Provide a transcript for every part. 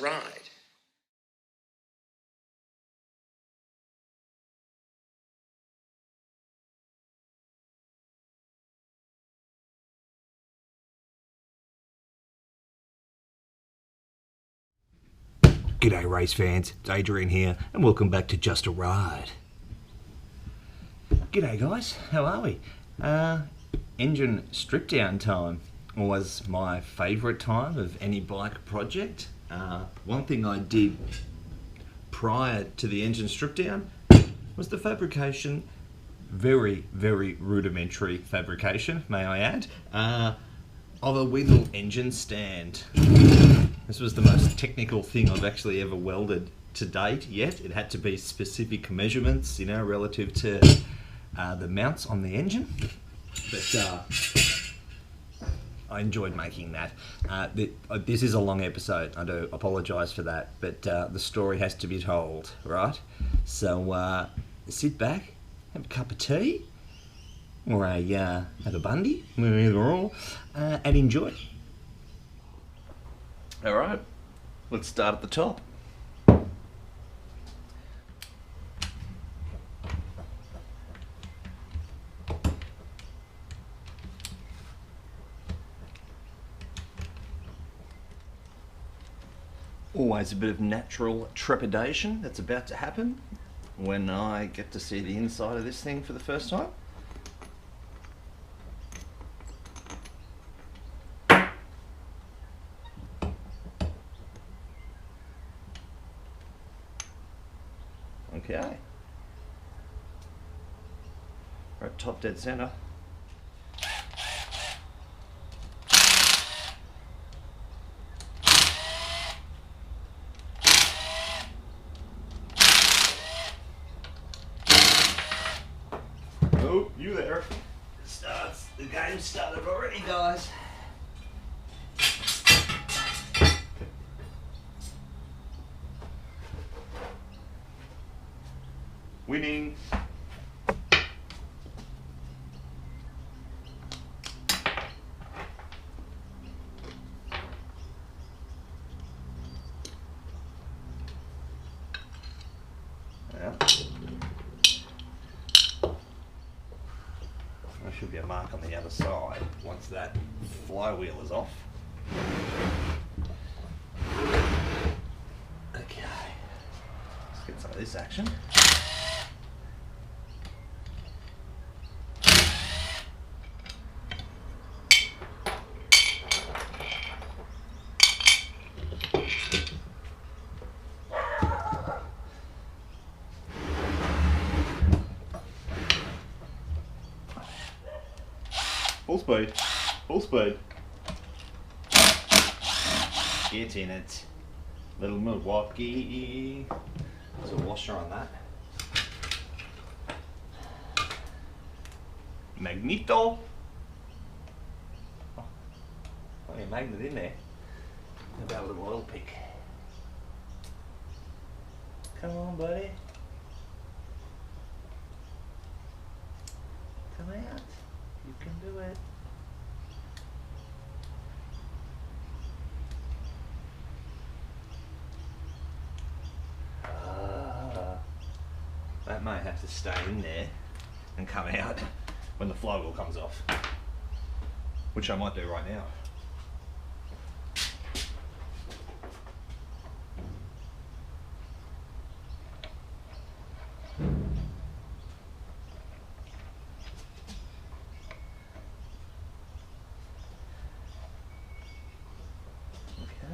ride. G'day race fans, it's Adrian here and welcome back to Just a Ride. G'day guys, how are we? Engine strip down time was my favourite time of any bike project. One thing I did prior to the engine strip down was the fabrication, very rudimentary fabrication, may I add, of a wee little engine stand. This was the most technical thing I've actually ever welded to date yet. It had to be specific measurements, you know, relative to the mounts on the engine. But I enjoyed making that. This is a long episode, I do apologise for that, but the story has to be told, right? So sit back, have a cup of tea, or have a bundy, either or, and enjoy. Alright, let's start at the top. Always a bit of natural trepidation that's about to happen when I get to see the inside of this thing for the first time. Okay. Right, top dead center. Oh, you there. The game started already, guys. Winning. Yeah. There should be a mark on the other side once that flywheel is off. Okay. Let's get some of this action. Full speed, full speed. Get in it. Little Milwaukee. There's a washer on that. Magneto. Oh, only a magnet in there. How about a little oil pick? Come on, buddy. Come out. You can do it. That may have to stay in there and come out when the flywheel comes off, which I might do right now.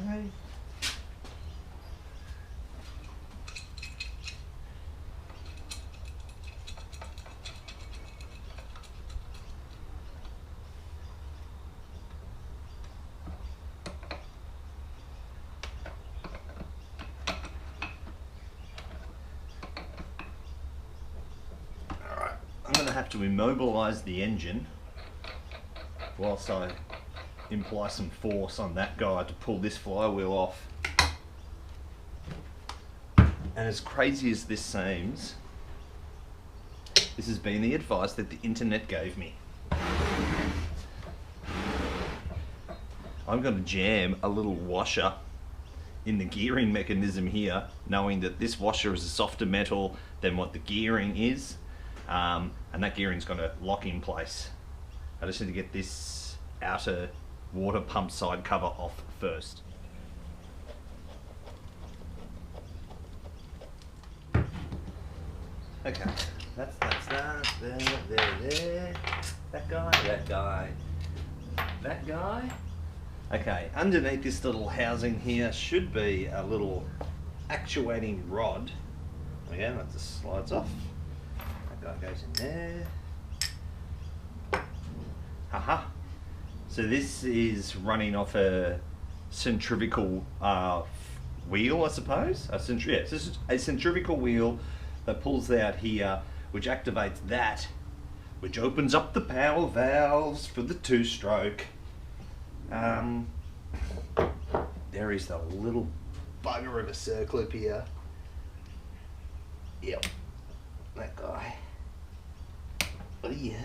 Okay. Alright, I'm going to have to immobilize the engine whilst I imply some force on that guy to pull this flywheel off. And as crazy as this seems, this has been the advice that the internet gave me. I'm going to jam a little washer in the gearing mechanism here, knowing that this washer is a softer metal than what the gearing is, and that gearing's going to lock in place. I just need to get this outer water pump side cover off first. Okay, that's that, there, that guy. Okay, underneath this little housing here should be a little actuating rod. Again, that just slides off. That guy goes in there. Haha. So this is running off a centrifugal wheel, I suppose. Yes, this is a centrifugal wheel that pulls out here, which activates that, which opens up the power valves for the two-stroke. There is the little bugger of a circlip here. Yep, that guy. Oh yeah.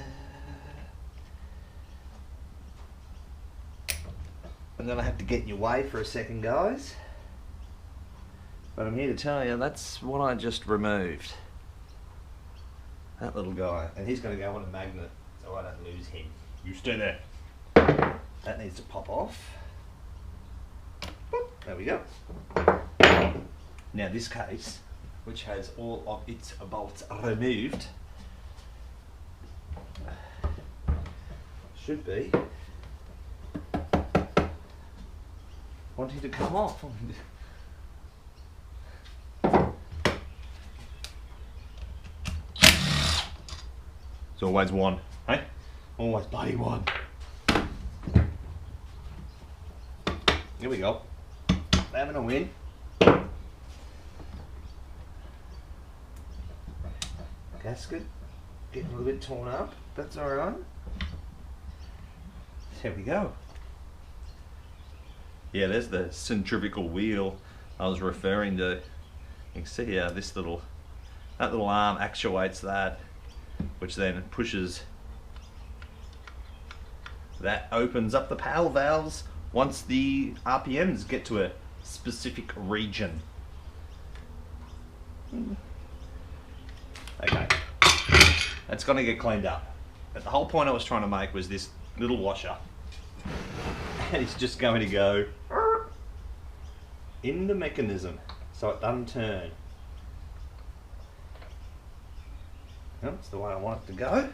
I'm gonna have to get in your way for a second, guys. But I'm here to tell you that's what I just removed. That little guy. And he's gonna go on a magnet so I don't lose him. You stay there. That needs to pop off. Boop, there we go. Now this case, which has all of its bolts removed, should be wanting to come off. It's always one, hey? Always bloody one. Here we go. Having a win. Gasket getting a little bit torn up. That's alright. There we go. Yeah, there's the centrifugal wheel I was referring to. You can see how that little arm actuates that, which then pushes that, opens up the power valves once the RPMs get to a specific region. Okay, that's gonna get cleaned up. But the whole point I was trying to make was this little washer, and it's just going to go in the mechanism so it doesn't turn. That's the way I want it to go.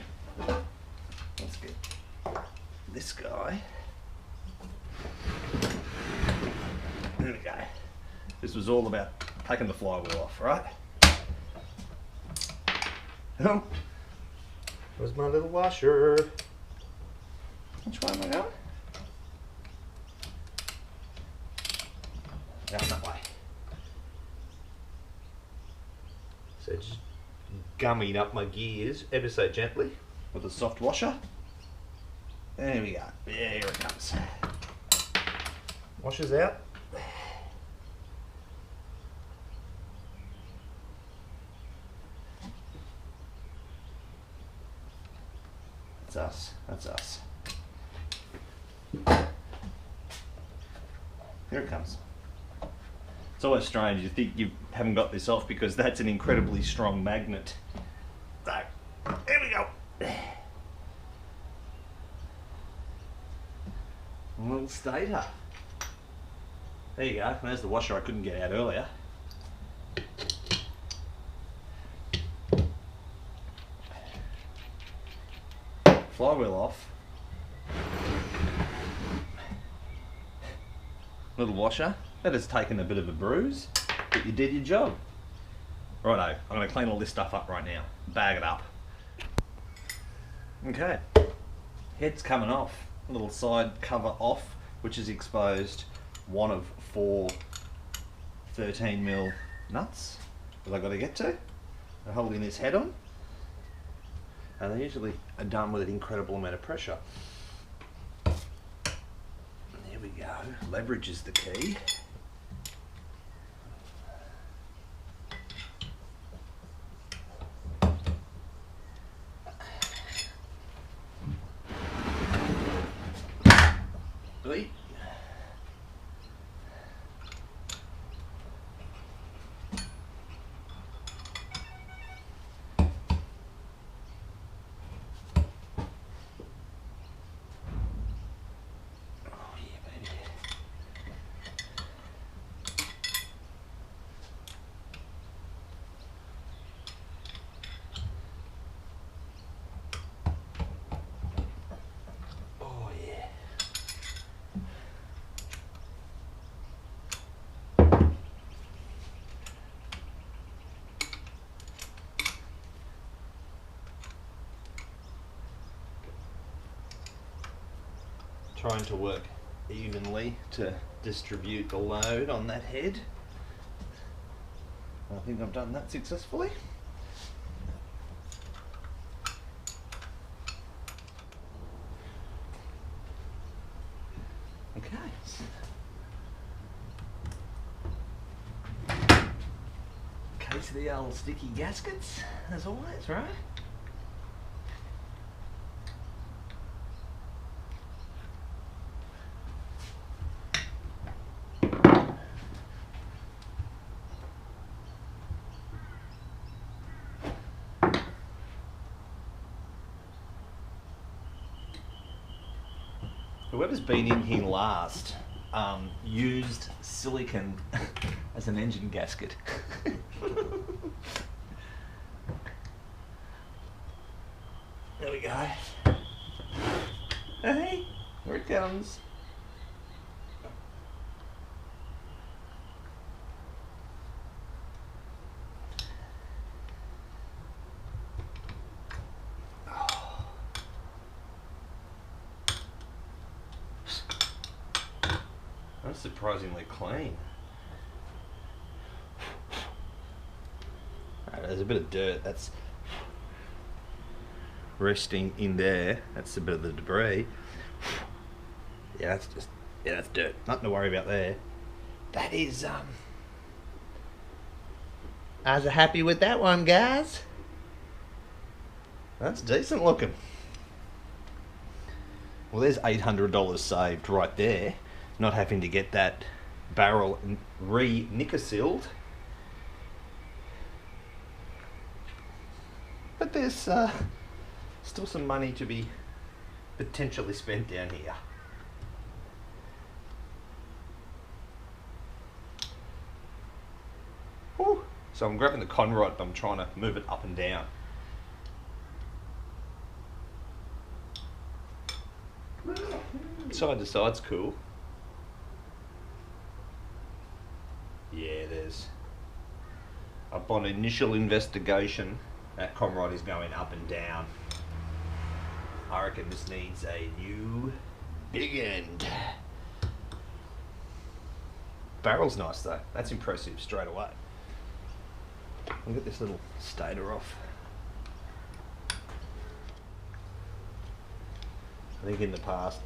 Let's get this guy. There we go. This was all about taking the flywheel off, right? Oh, where's my little washer? Which way am I going? Down that way. So just gumming up my gears ever so gently with a soft washer. There we go. There it comes. Washer's out. That's us. That's us. Here it comes. It's always strange, you think you haven't got this off because that's an incredibly strong magnet. So, here we go. A little stator. There you go, there's the washer I couldn't get out earlier. Flywheel off. Little washer. That has taken a bit of a bruise, but you did your job. Righto, I'm going to clean all this stuff up right now. Bag it up. Okay, head's coming off. A little side cover off, which is exposed. One of 4 13mm nuts that I've got to get to. They're holding this head on. And they usually are done with an incredible amount of pressure. There we go. Leverage is the key. trying to work evenly to distribute the load on that head. I think I've done that successfully. Okay. Case of the old sticky gaskets, as always, right? Whoever's been in here last used silicon as an engine gasket. There we go. Hey, here it comes. That's surprisingly clean. Right, there's a bit of dirt that's resting in there. That's a bit of the debris. Yeah, that's dirt. Nothing to worry about there. That is I was happy with that one, guys. That's decent looking. Well, there's $800 saved right there. Not having to get that barrel re-nickel-sealed. But there's still some money to be potentially spent down here. Whew. So I'm grabbing the con rod, but I'm trying to move it up and down. Side to side's cool. Yeah, there's upon initial investigation, that con rod is going up and down. I reckon this needs a new big end. Barrel's nice though. That's impressive straight away. I'll get this little stator off. I think in the past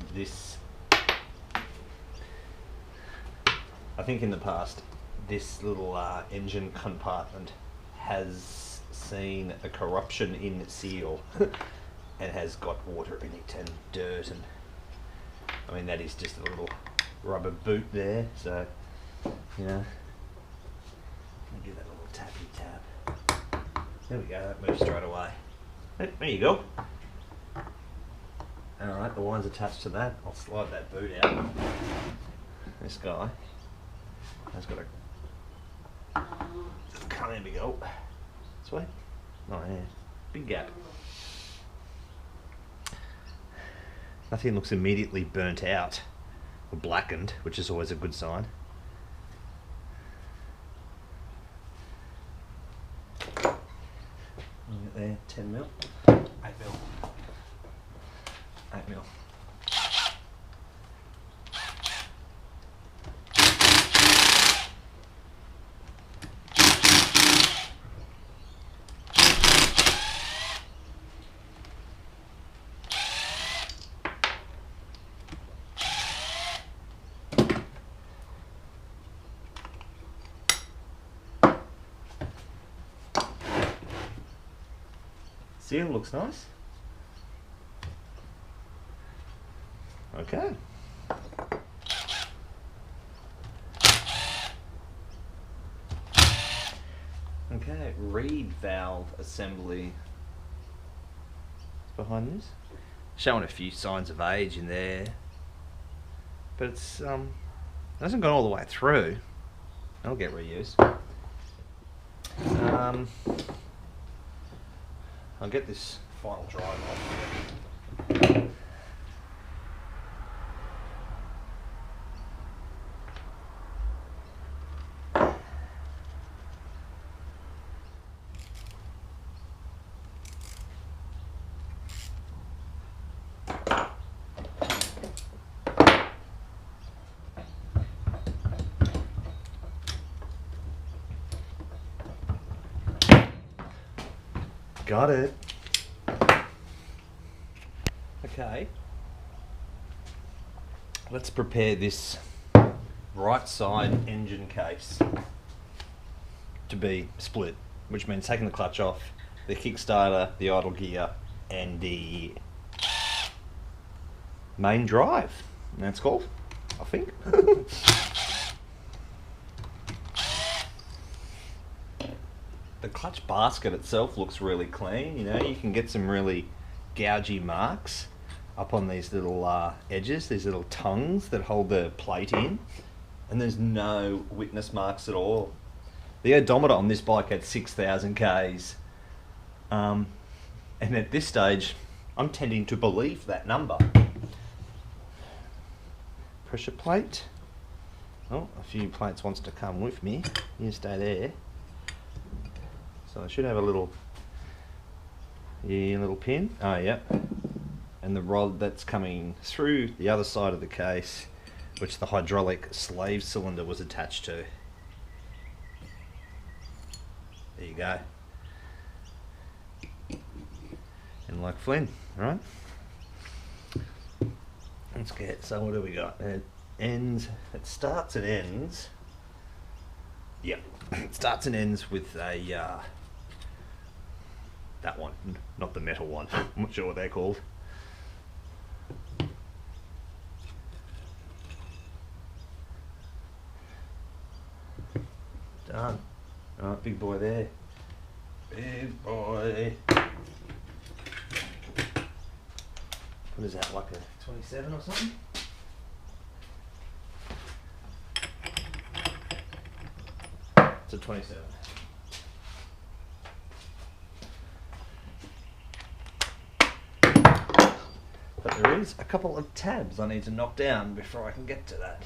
this little engine compartment has seen a corruption in its seal and has got water in it and dirt, and I mean that is just a little rubber boot there, so you know, I'll give that a little tappy tap. There we go, that moves straight away. There you go. Alright, the wine's attached to that. I'll slide that boot out. This guy has got a come in, big old sweet. Oh yeah, big gap. Nothing looks immediately burnt out or blackened, which is always a good sign. Look at there, 10 mil, 8 mil, 8 mil. Seal looks nice. Okay. Okay, reed valve assembly behind this. Showing a few signs of age in there, but it's hasn't gone all the way through. It'll get reused. I'll get this final drive off. Got it. Okay. Let's prepare this right side engine case to be split, which means taking the clutch off, the kickstarter, the idle gear, and the main drive. That's called, I think. The clutch basket itself looks really clean. You know, you can get some really gougy marks up on these little edges, these little tongues that hold the plate in, and there's no witness marks at all. The odometer on this bike had 6,000 Ks, and at this stage I'm tending to believe that number. Pressure plate. Oh, a few plates wants to come with me. You stay there. So I should have a little pin. Oh, yeah. And the rod that's coming through the other side of the case, which the hydraulic slave cylinder was attached to. There you go. And like Flynn, right? Let's get, so what do we got? It ends, it starts and ends. Yep, it starts and ends with a, that one, not the metal one. I'm not sure what they're called. Done. Alright, big boy there. Big boy. What is that, like a 27 or something? It's a 27. But there is a couple of tabs I need to knock down before I can get to that.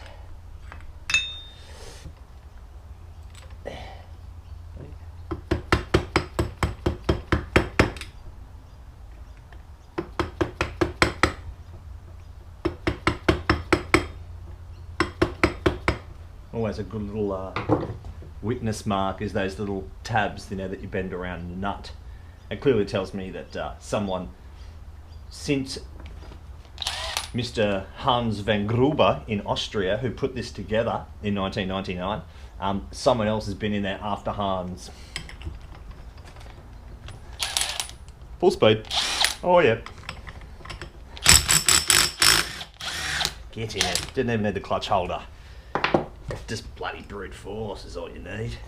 Always a good little witness mark is those little tabs, you know, that you bend around the nut. It clearly tells me that someone, since Mr. Hans van Gruber in Austria, who put this together in 1999, someone else has been in there after Hans. Full speed. Oh yeah. Get in it. Didn't even need the clutch holder. Just bloody brute force is all you need.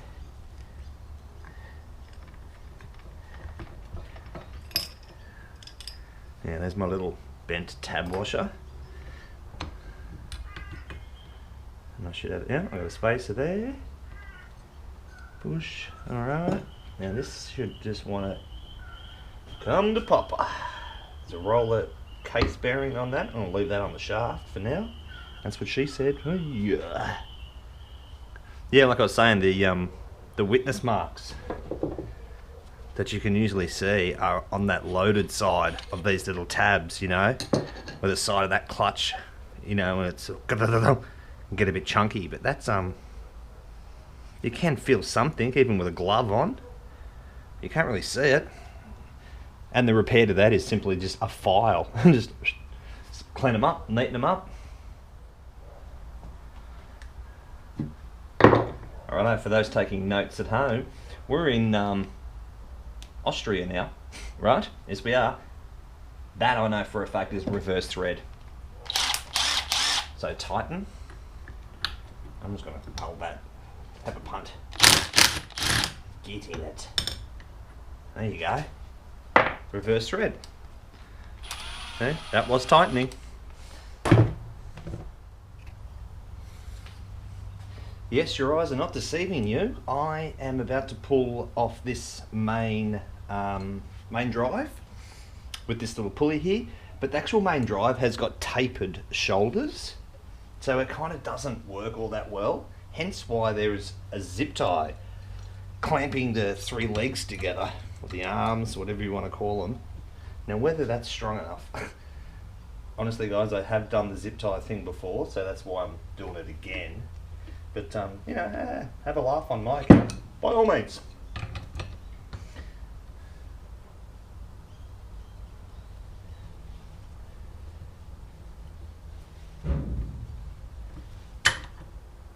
Yeah, there's my little bent tab washer. And I should have, yeah, I got a spacer there. Push, alright. Now this should just want to come to Papa. There's a roller case bearing on that. I'll leave that on the shaft for now. That's what she said. Yeah. Yeah, like I was saying, the witness marks that you can usually see are on that loaded side of these little tabs, you know, where the side of that clutch, you know, when it's can get a bit chunky, but that's you can feel something even with a glove on. You can't really see it. And the repair to that is simply just a file. just clean them up, neaten them up. Alright, for those taking notes at home, we're in Austria now, right? Yes, we are. That I know for a fact is reverse thread. So tighten. I'm just going to hold that, have a punt. Get in it. There you go. Reverse thread. Okay, that was tightening. Yes, your eyes are not deceiving you. I am about to pull off this main drive with this little pulley here, but the actual main drive has got tapered shoulders, so it kind of doesn't work all that well, hence why there is a zip tie clamping the three legs together, or the arms, whatever you want to call them. Now whether that's strong enough, honestly guys, I have done the zip tie thing before, so that's why I'm doing it again. But, you know, have a laugh on my account, by all means.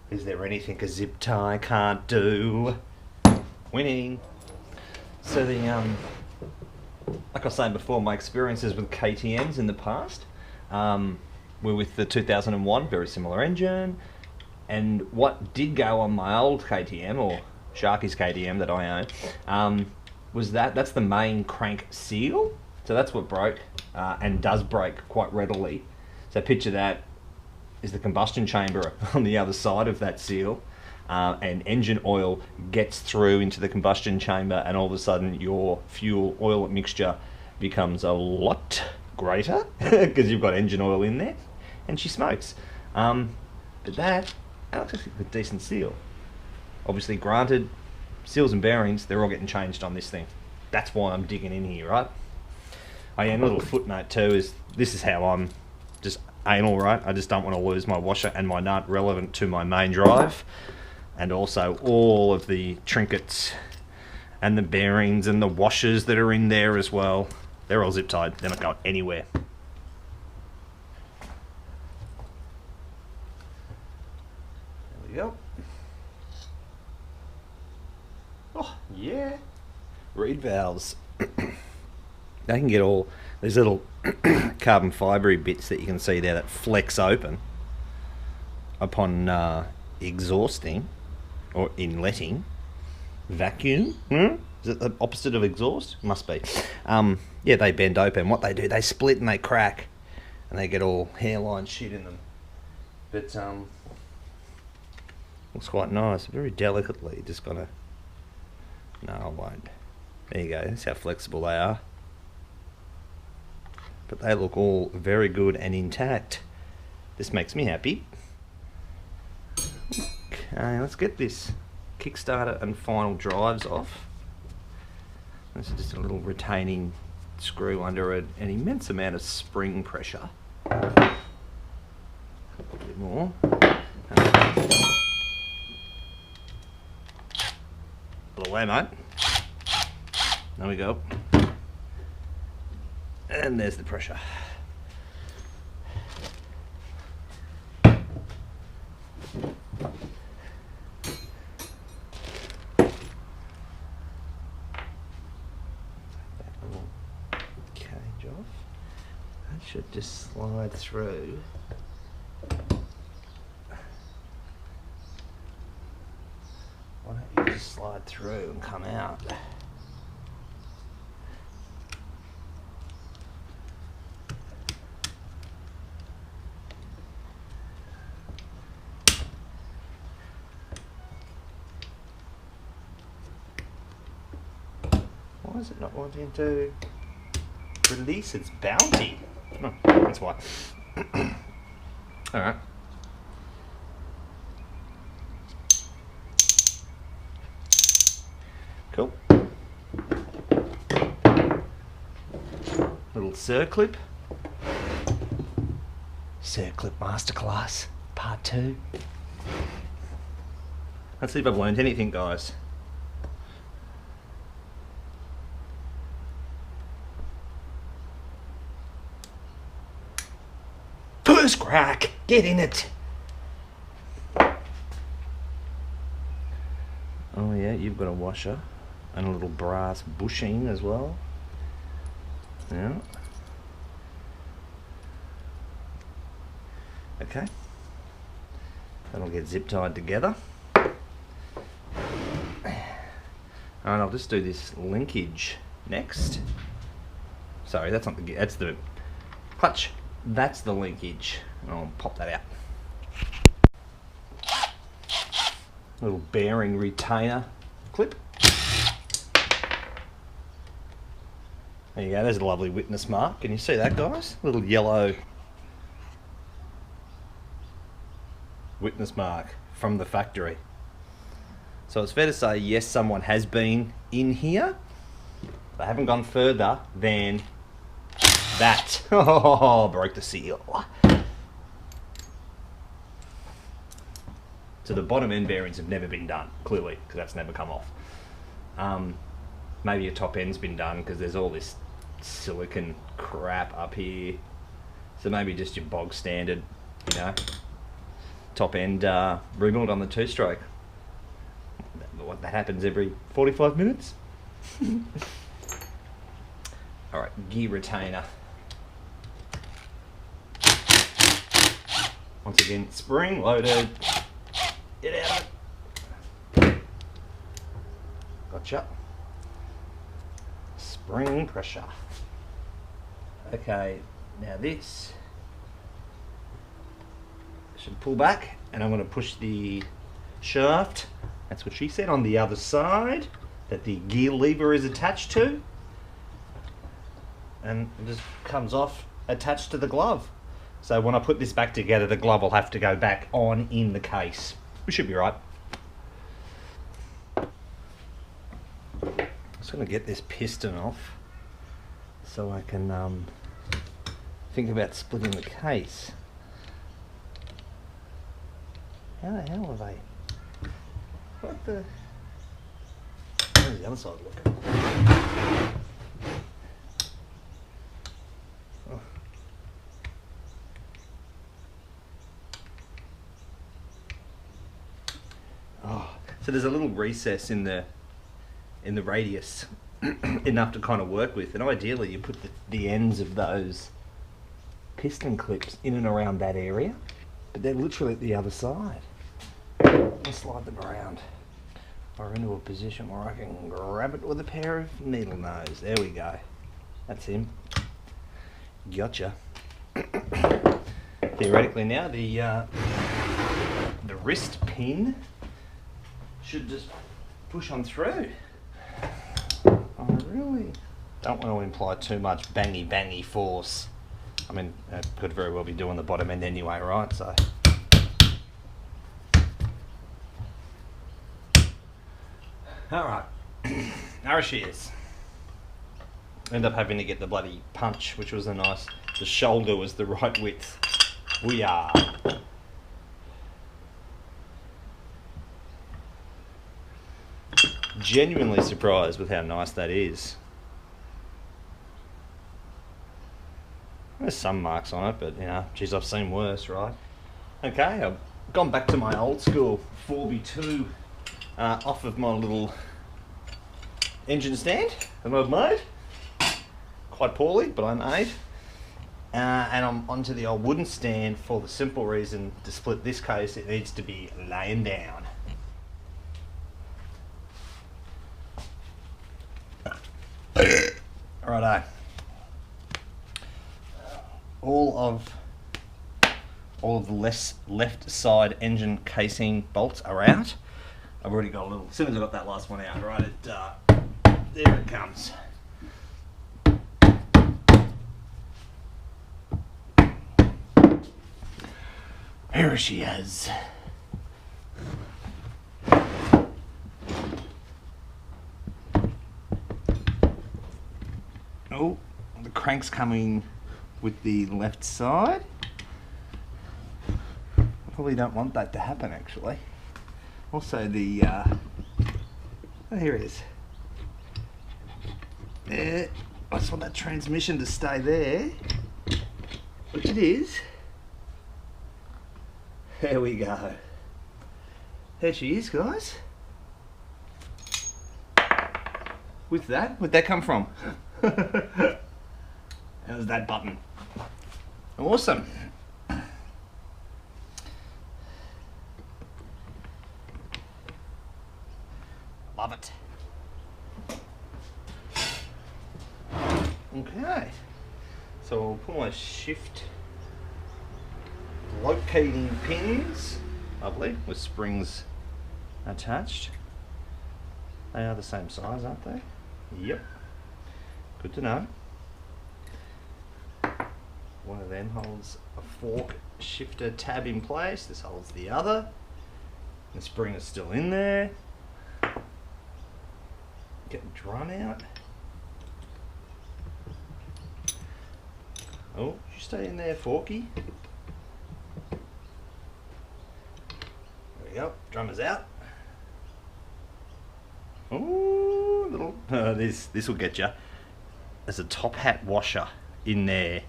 Is there anything a zip tie can't do? Winning. So the like I was saying before, my experiences with KTMs in the past were with the 2001, very similar engine. And what did go on my old KTM, or Sharky's KTM that I own, was that's the main crank seal. So that's what broke, and does break quite readily. So picture that is the combustion chamber on the other side of that seal, and engine oil gets through into the combustion chamber, and all of a sudden your fuel oil mixture becomes a lot greater because you've got engine oil in there, and she smokes. But that looks like a decent seal. Obviously, granted, seals and bearings, they're all getting changed on this thing. That's why I'm digging in here, right? Oh yeah, and a little footnote too is this is how I'm just anal, right? I just don't want to lose my washer and my nut relevant to my main drive, and also all of the trinkets and the bearings and the washers that are in there as well. They're all zip tied. They're not going anywhere. There we go. Oh yeah. Reed valves. They can get all these little carbon fibre bits that you can see there that flex open upon exhausting or inletting. Vacuum? Is it the opposite of exhaust? Must be. Yeah, they bend open. What they do, they split and they crack, and they get all hairline shit in them. But looks quite nice. Very delicately. Just gotta. No, I won't. There you go. That's how flexible they are. But they look all very good and intact. This makes me happy. Okay, let's get this Kickstarter and final drives off. This is just a little retaining screw under an immense amount of spring pressure. A bit more. Pull away, mate. There we go. And there's the pressure. Should just slide through. Why don't you just slide through and come out? Why is it not wanting to release its bounty? Oh, that's why. Alright. Cool. Little circlip. Circlip Masterclass, Part 2. Let's see if I've learned anything, guys. First crack! Get in it! Oh yeah, you've got a washer and a little brass bushing as well. Yeah. Okay. That'll get zip tied together. And I'll just do this linkage next. Sorry, that's not the, that's the clutch. That's the linkage. And I'll pop that out. Little bearing retainer clip. There you go, there's a lovely witness mark. Can you see that, guys? Little yellow witness mark from the factory. So it's fair to say, yes, someone has been in here. They haven't gone further than that. Oh, broke the seal. So the bottom end bearings have never been done, clearly, because that's never come off. Maybe your top end's been done because there's all this silicon crap up here. So maybe just your bog standard, you know, top end rebuild on the two-stroke. That happens every 45 minutes. Alright, gear retainer. Once again, spring loaded. Get out of it. Gotcha. Spring pressure. Okay, now this should pull back, and I'm going to push the shaft, that's what she said, on the other side that the gear lever is attached to, and it just comes off attached to the glove. So when I put this back together, the glove will have to go back on in the case. We should be right. Just going to get this piston off so I can think about splitting the case. How the hell are they? What the? How does the other side look? Oh. Oh. So there's a little recess in the radius, enough to kind of work with, and ideally you put the ends of those piston clips in and around that area, but they're literally at the other side. I'll slide them around or into a position where I can grab it with a pair of needle nose. There we go. That's him. Gotcha. Theoretically now, the wrist pin should just push on through. I really don't want to imply too much bangy force. I mean, it could very well be doing the bottom end anyway, right? So. Alright, there she is. End up having to get the bloody punch, which was a nice, the shoulder was the right width. We are. Genuinely surprised with how nice that is. There's some marks on it, but you know, geez, I've seen worse, right? Okay, I've gone back to my old school 4x2 off of my little engine stand that I've made. Quite poorly, but I made. And I'm onto the old wooden stand for the simple reason, to split this case, it needs to be laying down. Righto. All of the left side engine casing bolts are out. I've already got a little, as soon as I got that last one out, right, there it comes. There she is. Oh, the crank's coming with the left side. I probably don't want that to happen, actually. Also the, oh, here it is. There, I just want that transmission to stay there, which it is. There we go. There she is, guys. With that, where'd that come from? How's that button? Awesome. Love it. Okay. So I'll put my shift locating pins, lovely, with springs attached. They are the same size, aren't they? Yep. Good to know. One of them holds a fork shifter tab in place. This holds the other. The spring is still in there. Get the drum out. Oh, you stay in there, Forky. There we go. Drum is out. Oh, little. This will get you. There's a top hat washer in there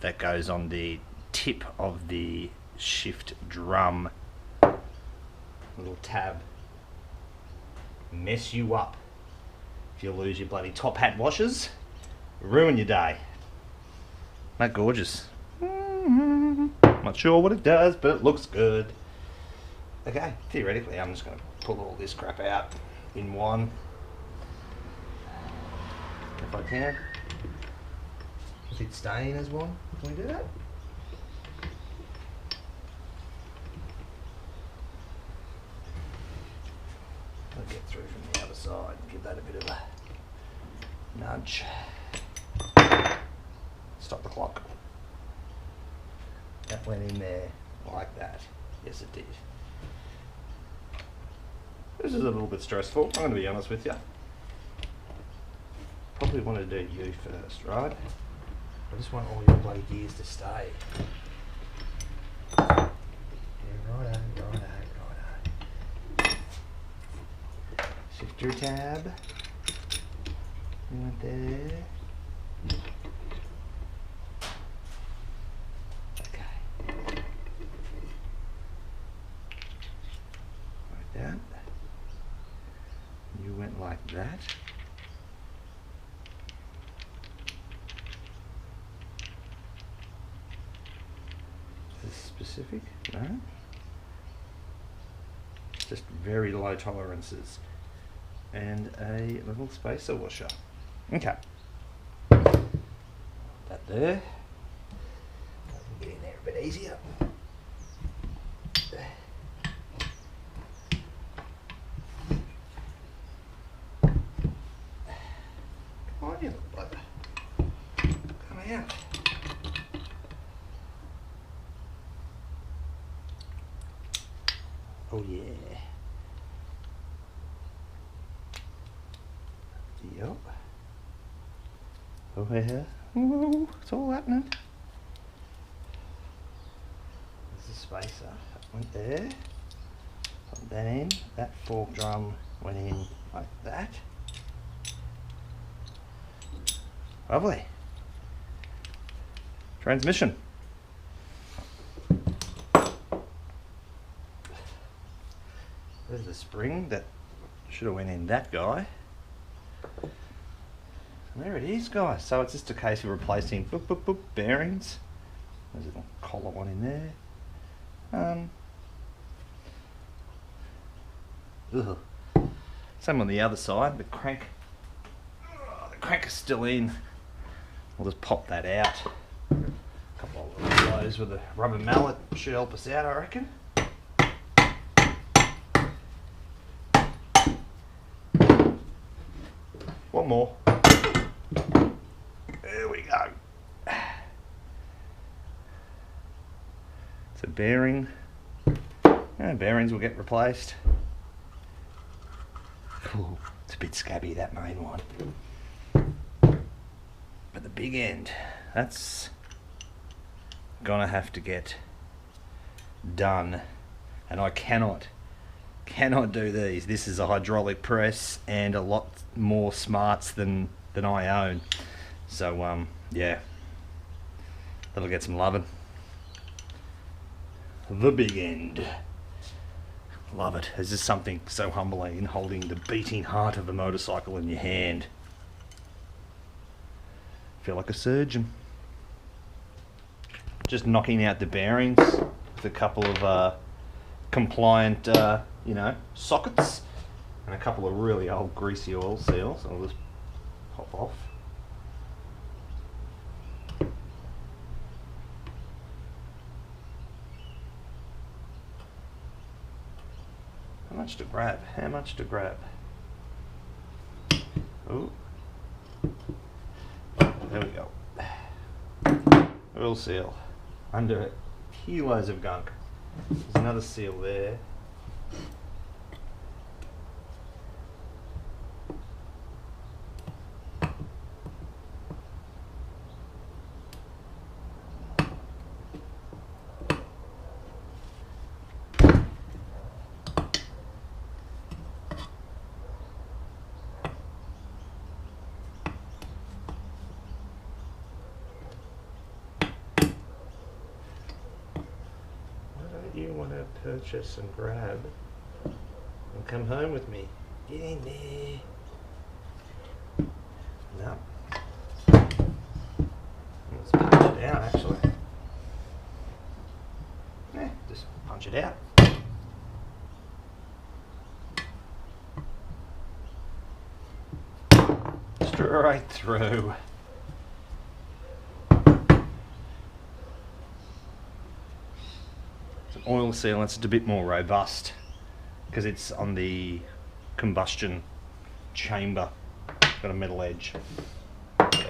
that goes on the tip of the shift drum. Little tab. Mess you up. If you lose your bloody top hat washers, ruin your day. Isn't that gorgeous? Not sure what it does, but it looks good. Okay, theoretically I'm just going to pull all this crap out in one. If I can. Is it staying as one? Can we do that? I'll get through from the other side and give that a bit of a nudge. Stop the clock. That went in there like that. Yes, it did. This is a little bit stressful, I'm going to be honest with you. Probably want to do you first, right? I just want all your bloody gears to stay. Yeah, righto. Shifter tab. We went there. Okay. Like that. You went like that. Specific? No. Just very low tolerances. And a little spacer washer. Okay. That there. I can get in there a bit easier. Come on, you little bugger. Come out. Oh yeah. Yep. Oh yeah. Ooh, it's all happening. There's a spacer. That went there. Put that in. That fork drum went in like that. Lovely. Transmission. There's the spring that should have went in that guy. And there it is, guys. So it's just a case of replacing bearings. There's a little collar one in there. Same on the other side. The crank is still in. We'll just pop that out. A couple of little blows with a rubber mallet should help us out, I reckon. One more. There we go. It's a bearing. Bearings will get replaced. Ooh, it's a bit scabby, that main one. But the big end, that's gonna have to get done. And I cannot do these. This is a hydraulic press and a lot more smarts than I own. So yeah, that'll get some loving. The big end. Love it. There's just something so humbling in holding the beating heart of a motorcycle in your hand. Feel like a surgeon. Just knocking out the bearings with a couple of compliant you know, sockets and a couple of really old greasy oil seals. I'll just pop off. How much to grab? How much to grab? Ooh. There we go. Oil seal. Under kilos of gunk. There's another seal there. purchase and grab and come home with me. Get in there. No. Let's punch it out actually. Yeah, just punch it out. Straight through. It's an oil sealant, it's a bit more robust because it's on the combustion chamber. Got a metal edge. Alright,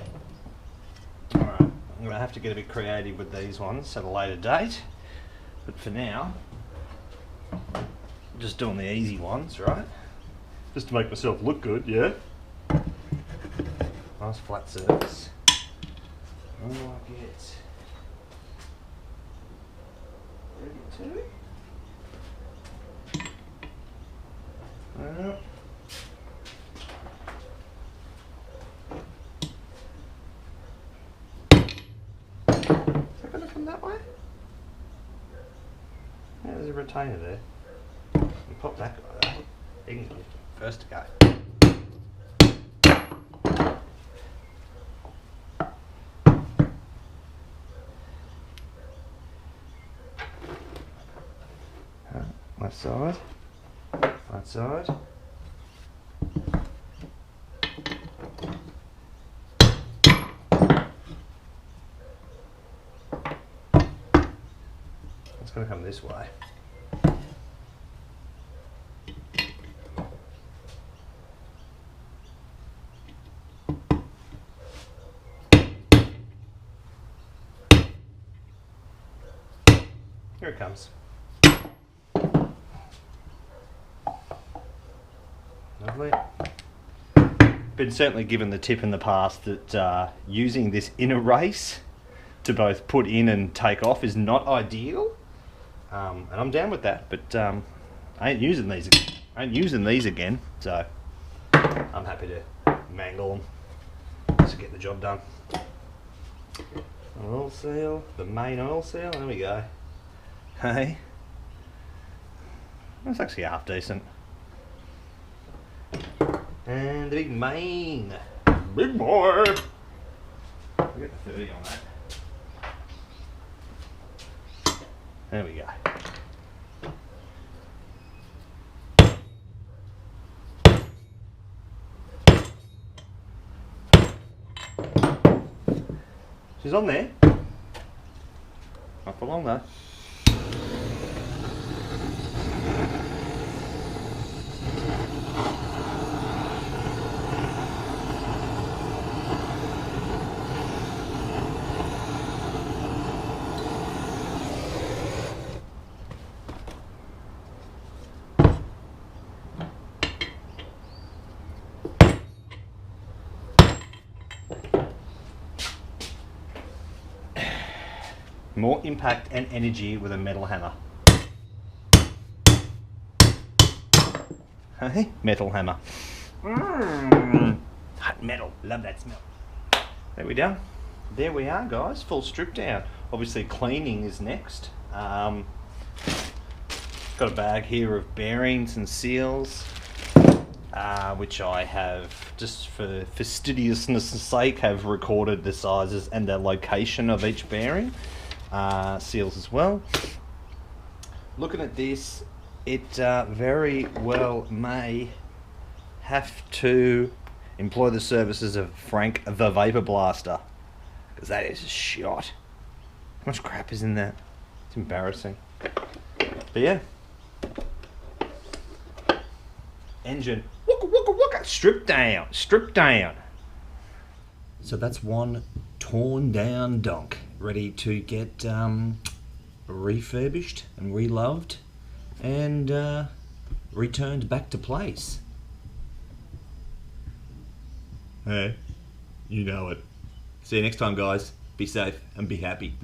I'm going to have to get a bit creative with these ones at a later date, but for now, I'm just doing the easy ones, right? Just to make myself look good, yeah? Nice flat surface. I get ready to. Is that going to come that way? Yeah, there's a retainer there. You pop that guy there. You can go first to go. Left side, right side. It's going to come this way. Here it comes. Lovely. Been certainly given the tip in the past that using this inner race to both put in and take off is not ideal, and I'm down with that. But I ain't using these. I ain't using these again, so I'm happy to mangle them just to get the job done. Oil seal, the main oil seal. There we go. Hey, that's actually half decent. And the big main. Big boy. We'll get the 30 on that. There we go. She's on there. Not for long though. More impact and energy with a metal hammer. Hey, metal hammer. Hot metal, love that smell. There we go. There we are, guys. Full strip down. Obviously, cleaning is next. Got a bag here of bearings and seals, which I have, just for fastidiousness' sake, have recorded the sizes and the location of each bearing. Seals as well. Looking at this, it very well may have to employ the services of Frank the Vapor Blaster, because that is a shot. How much crap is in that? It's embarrassing. But yeah, engine wooka wooka wooka, strip down, strip down. So that's one torn down donk, ready to get refurbished and reloved and returned back to place. Hey, you know it. See you next time, guys. Be safe and be happy.